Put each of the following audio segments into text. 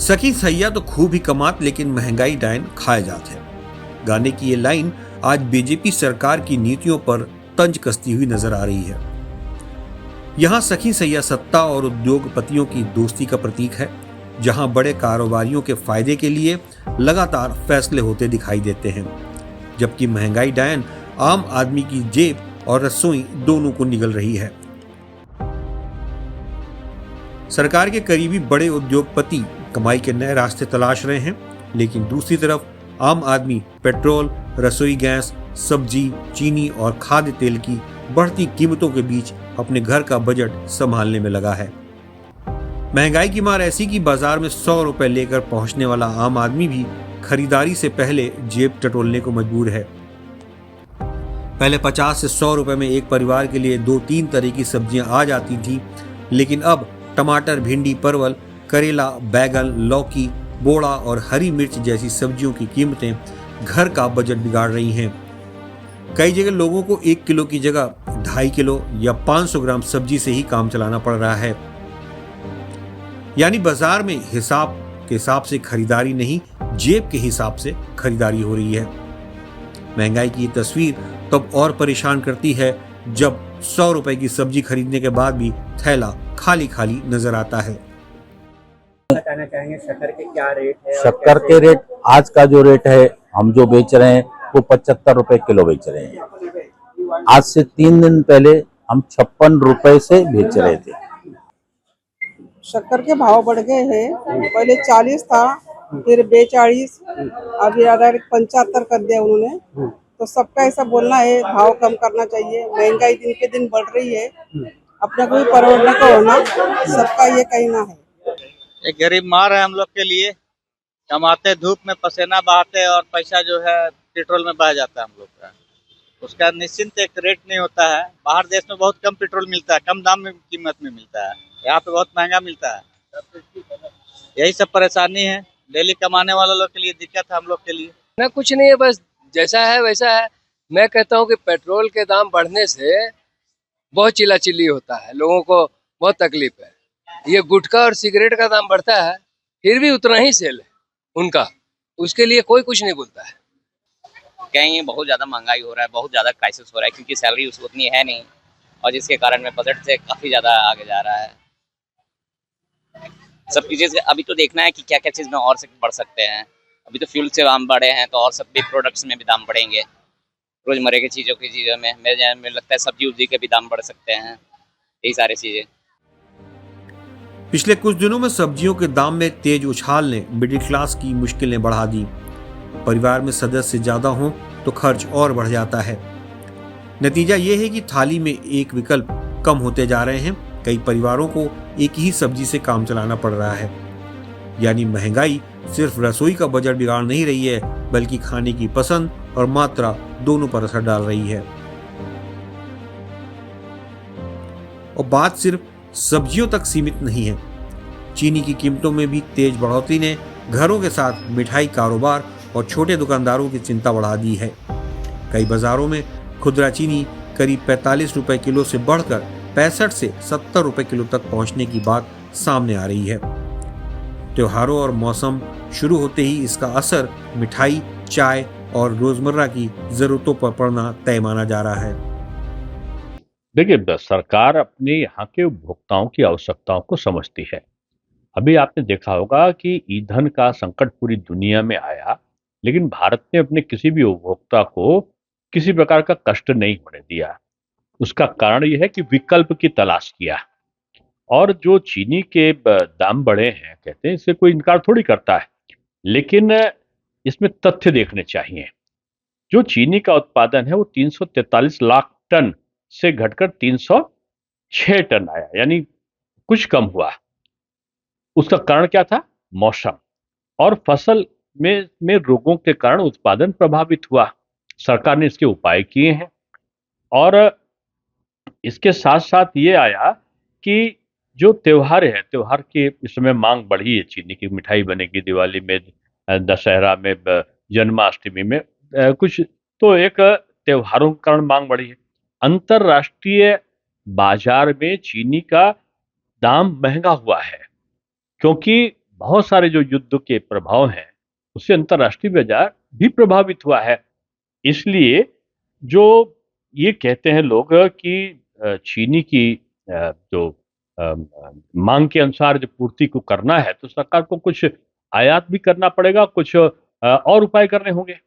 सखी सैया तो खूब ही कमात लेकिन महंगाई डायन खाए जात है। गाने की ये लाइन आज बीजेपी सरकार की नीतियों पर तंज कसती हुई नजर आ रही है। यहाँ सखी सैया सत्ता और उद्योगपतियों की दोस्ती का प्रतीक है, जहां बड़े कारोबारियों के फायदे के लिए लगातार फैसले होते दिखाई देते हैं, जबकि महंगाई डायन आम आदमी की जेब और रसोई दोनों को निगल रही है। सरकार के करीबी बड़े उद्योगपति कमाई के नए रास्ते तलाश रहे हैं, लेकिन दूसरी तरफ आम आदमी पेट्रोल, रसोई गैस, सब्जी, चीनी और खाद्य तेल की बढ़ती कीमतों के बीच अपने घर का बजट संभालने में लगा है। महंगाई की मार ऐसी कि बाजार में 100 रुपए लेकर पहुंचने वाला आम आदमी भी खरीदारी से पहले जेब टटोलने को मजबूर है। पहले 50 से 100 रुपए में एक परिवार के लिए 2-3 तरह की सब्जियां आ जाती थी, लेकिन अब टमाटर, भिंडी, परवल, करेला, बैगन, लौकी, बोड़ा और हरी मिर्च जैसी सब्जियों की कीमतें घर का बजट बिगाड़ रही हैं। कई जगह लोगों को 1 किलो की जगह 2.5 किलो या 500 ग्राम सब्जी से ही काम चलाना पड़ रहा है। यानी बाजार में हिसाब से खरीदारी नहीं, जेब के हिसाब से खरीदारी हो रही है। महंगाई की ये तस्वीर तब और परेशान करती है जब 100 रुपए की सब्जी खरीदने के बाद भी थैला खाली खाली नजर आता है। बताना चाहेंगे शक्कर के क्या रेट है? शक्कर के रेट आज का जो रेट है हम जो बेच रहे हैं वो 75 रुपए किलो बेच रहे हैं। आज से 3 दिन पहले हम 56 रुपए से बेच रहे थे। शक्कर के भाव बढ़ गए हैं, पहले 40 था, फिर 42, अभी आधा 75 कर दिया उन्होंने। तो सबका ऐसा बोलना है भाव कम करना चाहिए, महंगाई दिन के दिन बढ़ रही है, अपने को भी परवड़ने को होना, सबका ये कहना है। एक गरीब मार है हम लोग के लिए, कमाते धूप में पसीना बहाते और पैसा जो है पेट्रोल में बह जाता है हम लोग का। उसका निश्चिंत एक रेट नहीं होता है। बाहर देश में बहुत कम पेट्रोल मिलता है, कम दाम में कीमत में मिलता है, यहाँ पे बहुत महंगा मिलता है। यही सब परेशानी है, डेली कमाने वाले लोग के लिए दिक्कत है, हम लोग के लिए ना कुछ नहीं है, बस जैसा है वैसा है। मैं कहता हूँ कि पेट्रोल के दाम बढ़ने से बहुत चिल्लाचिल्ली होता है, लोगों को बहुत तकलीफ है। ये गुटखा और सिगरेट का दाम बढ़ता है, फिर भी उतना ही सेल है उनका, उसके लिए कोई कुछ नहीं बोलता है। कहीं बहुत ज़्यादा महंगाई हो रहा है, बहुत ज़्यादा क्राइसिस हो रहा है, क्योंकि सैलरी उतनी है नहीं और जिसके कारण में बजट से काफ़ी ज़्यादा आगे जा रहा है। सब चीज़ें से अभी तो देखना है कि क्या क्या चीज़ में और से बढ़ सकते हैं। अभी तो फ्यूल से दाम बढ़े हैं, तो और सब भी प्रोडक्ट्स में भी दाम बढ़ेंगे। रोजमर्रा की चीज़ों में मेरे लगता है सब्जी उब्जी के भी दाम बढ़ सकते हैं, यही सारी चीज़ें। पिछले कुछ दिनों में सब्जियों के दाम में तेज उछाल ने मिडिल क्लास की मुश्किलें बढ़ा दी। परिवार में सदस्य ज्यादा हों तो खर्च और बढ़ जाता है। नतीजा ये है कि थाली में एक विकल्प कम होते जा रहे हैं। कई परिवारों को एक ही सब्जी से काम चलाना पड़ रहा है। यानी महंगाई सिर्फ रसोई का बजट बिगाड़ नहीं रही है, बल्कि खाने की पसंद और मात्रा दोनों पर असर डाल रही है। और बात सिर्फ सब्जियों तक सीमित नहीं है। चीनी की कीमतों में भी तेज बढ़ोतरी ने घरों के साथ मिठाई कारोबार और छोटे दुकानदारों की चिंता बढ़ा दी है। कई बाजारों में खुदरा चीनी करीब 45 रुपए किलो से बढ़कर 65 से 70 रुपए किलो तक पहुंचने की बात सामने आ रही है। त्योहारों और मौसम शुरू होते ही इसका असर मिठाई, चाय और रोजमर्रा की जरूरतों पर पड़ना तय माना जा रहा है। देखिए, सरकार अपने यहाँ के उपभोक्ताओं की आवश्यकताओं को समझती है। अभी आपने देखा होगा कि ईंधन का संकट पूरी दुनिया में आया, लेकिन भारत ने अपने किसी भी उपभोक्ता को किसी प्रकार का कष्ट नहीं होने दिया। उसका कारण यह है कि विकल्प की तलाश किया। और जो चीनी के दाम बढ़े हैं, कहते हैं, इससे कोई इनकार थोड़ी करता है, लेकिन इसमें तथ्य देखने चाहिए। जो चीनी का उत्पादन है वो 343 लाख टन से घटकर 306 टन आया, यानी कुछ कम हुआ। उसका कारण क्या था? मौसम और फसल में रोगों के कारण उत्पादन प्रभावित हुआ। सरकार ने इसके उपाय किए हैं और इसके साथ साथ ये आया कि जो त्योहार है, त्योहार की इस समय मांग बढ़ी है। चीनी की मिठाई बनेगी दिवाली में, दशहरा में, जन्माष्टमी में, कुछ तो एक त्योहारों के कारण मांग बढ़ी है। अंतरराष्ट्रीय बाजार में चीनी का दाम महंगा हुआ है क्योंकि बहुत सारे जो युद्ध के प्रभाव हैं उससे अंतर्राष्ट्रीय बाजार भी प्रभावित हुआ है। इसलिए जो ये कहते हैं लोग कि चीनी की जो मांग के अनुसार जो पूर्ति को करना है तो सरकार को कुछ आयात भी करना पड़ेगा, कुछ और उपाय करने होंगे।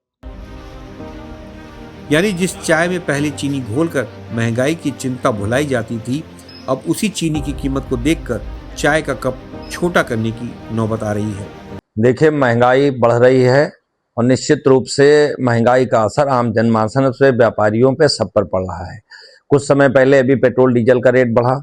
यानी जिस चाय में पहले चीनी घोलकर महंगाई की चिंता भुलाई जाती थी, अब उसी चीनी की कीमत को देखकर चाय का कप छोटा करने की नौबत आ रही है। देखिए, महंगाई बढ़ रही है और निश्चित रूप से महंगाई का असर आम जनमानस पे, व्यापारियों पे, सब पर पड़ रहा है। कुछ समय पहले अभी पेट्रोल डीजल का रेट बढ़ा।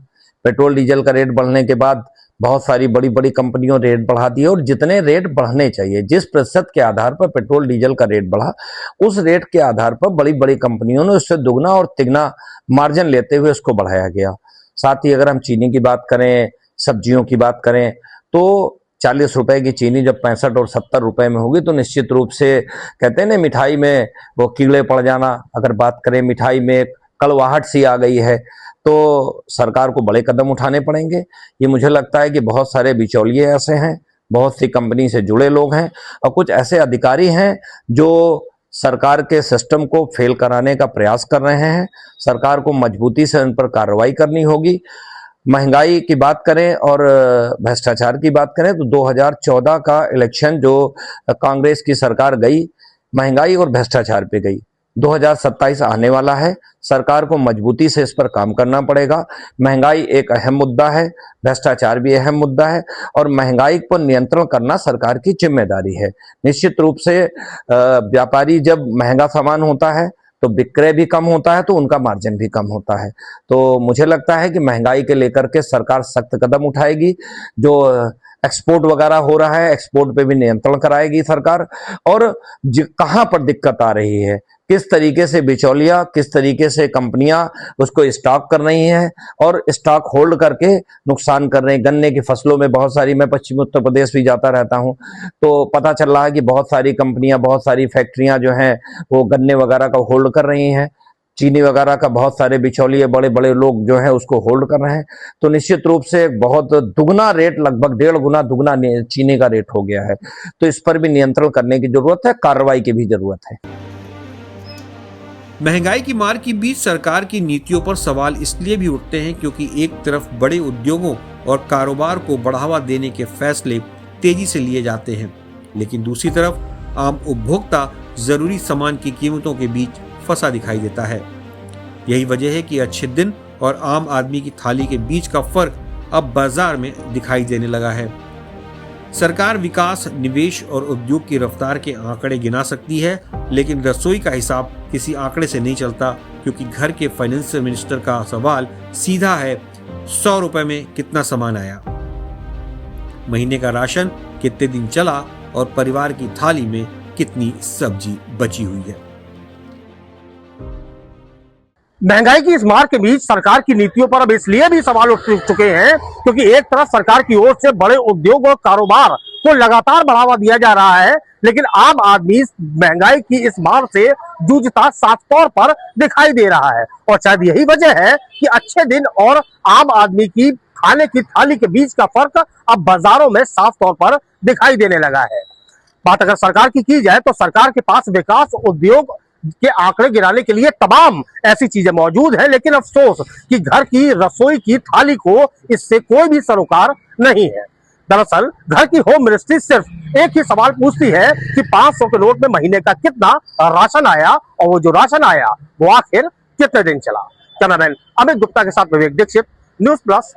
पेट्रोल डीजल का रेट बढ़ने के बाद बहुत सारी बड़ी बड़ी कंपनियों रेट बढ़ा दिए और जितने रेट बढ़ने चाहिए, जिस प्रतिशत के आधार पर पेट्रोल डीजल का रेट बढ़ा, उस रेट के आधार पर बड़ी बड़ी कंपनियों ने उससे दुगना और तिगना मार्जिन लेते हुए उसको बढ़ाया गया। साथ ही अगर हम चीनी की बात करें, सब्जियों की बात करें, तो 40 रुपए की चीनी जब 65 और 70 रुपए में होगी तो निश्चित रूप से कहते हैं ना, मिठाई में वो कीड़े पड़ जाना। अगर बात करें मिठाई में कड़वाहट सी आ गई है तो सरकार को बड़े कदम उठाने पड़ेंगे। ये मुझे लगता है कि बहुत सारे बिचौलिए ऐसे हैं, बहुत सी कंपनी से जुड़े लोग हैं और कुछ ऐसे अधिकारी हैं जो सरकार के सिस्टम को फेल कराने का प्रयास कर रहे हैं। सरकार को मजबूती से उन पर कार्रवाई करनी होगी। महंगाई की बात करें और भ्रष्टाचार की बात करें तो 2014 का इलेक्शन जो कांग्रेस की सरकार गई, महंगाई और भ्रष्टाचार पे गई। 2027 आने वाला है, सरकार को मजबूती से इस पर काम करना पड़ेगा। महंगाई एक अहम मुद्दा है, भ्रष्टाचार भी अहम मुद्दा है और महंगाई पर नियंत्रण करना सरकार की जिम्मेदारी है। निश्चित रूप से व्यापारी जब महंगा सामान होता है तो विक्रय भी कम होता है, तो उनका मार्जिन भी कम होता है। तो मुझे लगता है कि महंगाई के लेकर के सरकार सख्त कदम उठाएगी। जो एक्सपोर्ट वगैरह हो रहा है, एक्सपोर्ट पे भी नियंत्रण कराएगी सरकार। और कहां पर दिक्कत आ रही है, किस तरीके से बिचौलिया, किस तरीके से कंपनियां उसको स्टॉक कर रही हैं और स्टॉक होल्ड करके नुकसान कर रहे हैं। गन्ने की फसलों में बहुत सारी, मैं पश्चिमी उत्तर प्रदेश भी जाता रहता हूं तो पता चल रहा है कि बहुत सारी कंपनियां, बहुत सारी फैक्ट्रियां जो हैं वो गन्ने वगैरह का होल्ड कर रही हैं। चीनी वगैरह का बहुत सारे बिचौलिए, बड़े बड़े लोग जो हैं उसको होल्ड कर रहे हैं। तो निश्चित रूप से बहुत दुगना रेट, लगभग 1.5 गुना दुगना चीनी का रेट हो गया है। तो इस पर भी नियंत्रण करने की जरूरत है, कार्रवाई की भी जरूरत है। महंगाई की मार के बीच सरकार की नीतियों पर सवाल इसलिए भी उठते हैं क्योंकि एक तरफ बड़े उद्योगों और कारोबार को बढ़ावा देने के फैसले तेजी से लिए जाते हैं, लेकिन दूसरी तरफ आम उपभोक्ता जरूरी सामान की कीमतों के बीच फंसा दिखाई देता है। यही वजह है कि अच्छे दिन और आम आदमी की थाली के बीच का फर्क अब बाजार में दिखाई देने लगा है। सरकार विकास, निवेश और उद्योग की रफ्तार के आंकड़े गिना सकती है, लेकिन रसोई का हिसाब किसी आंकड़े से नहीं चलता, क्योंकि घर के फाइनेंशियल मिनिस्टर का सवाल सीधा है, 100 रुपए में कितना सामान आया, महीने का राशन कितने दिन चला और परिवार की थाली में कितनी सब्जी बची हुई है। महंगाई की इस मार के बीच सरकार की नीतियों पर अब इसलिए भी सवाल उठ चुके हैं क्योंकि एक तरफ सरकार की ओर से बड़े उद्योग और कारोबार को लगातार बढ़ावा दिया जा रहा है, लेकिन आम आदमी महंगाई की इस मार से जूझता साफ तौर पर दिखाई दे रहा है। और शायद यही वजह है कि अच्छे दिन और आम आदमी की खाने की थाली के बीच का फर्क अब बाजारों में साफ तौर पर दिखाई देने लगा है। बात अगर सरकार की जाए तो सरकार के पास विकास, उद्योग के आंकड़े गिराने के लिए तमाम ऐसी चीजें मौजूद हैं, लेकिन अफसोस कि घर की रसोई की थाली को इससे कोई भी सरोकार नहीं है। दरअसल घर की होम मिनिस्ट्री सिर्फ एक ही सवाल पूछती है कि 500 के नोट में महीने का कितना राशन आया और वो जो राशन आया वो आखिर कितने दिन चला। कैमरामैन अमित गुप्ता के साथ विवेक दीक्षित, न्यूज़ प्लस।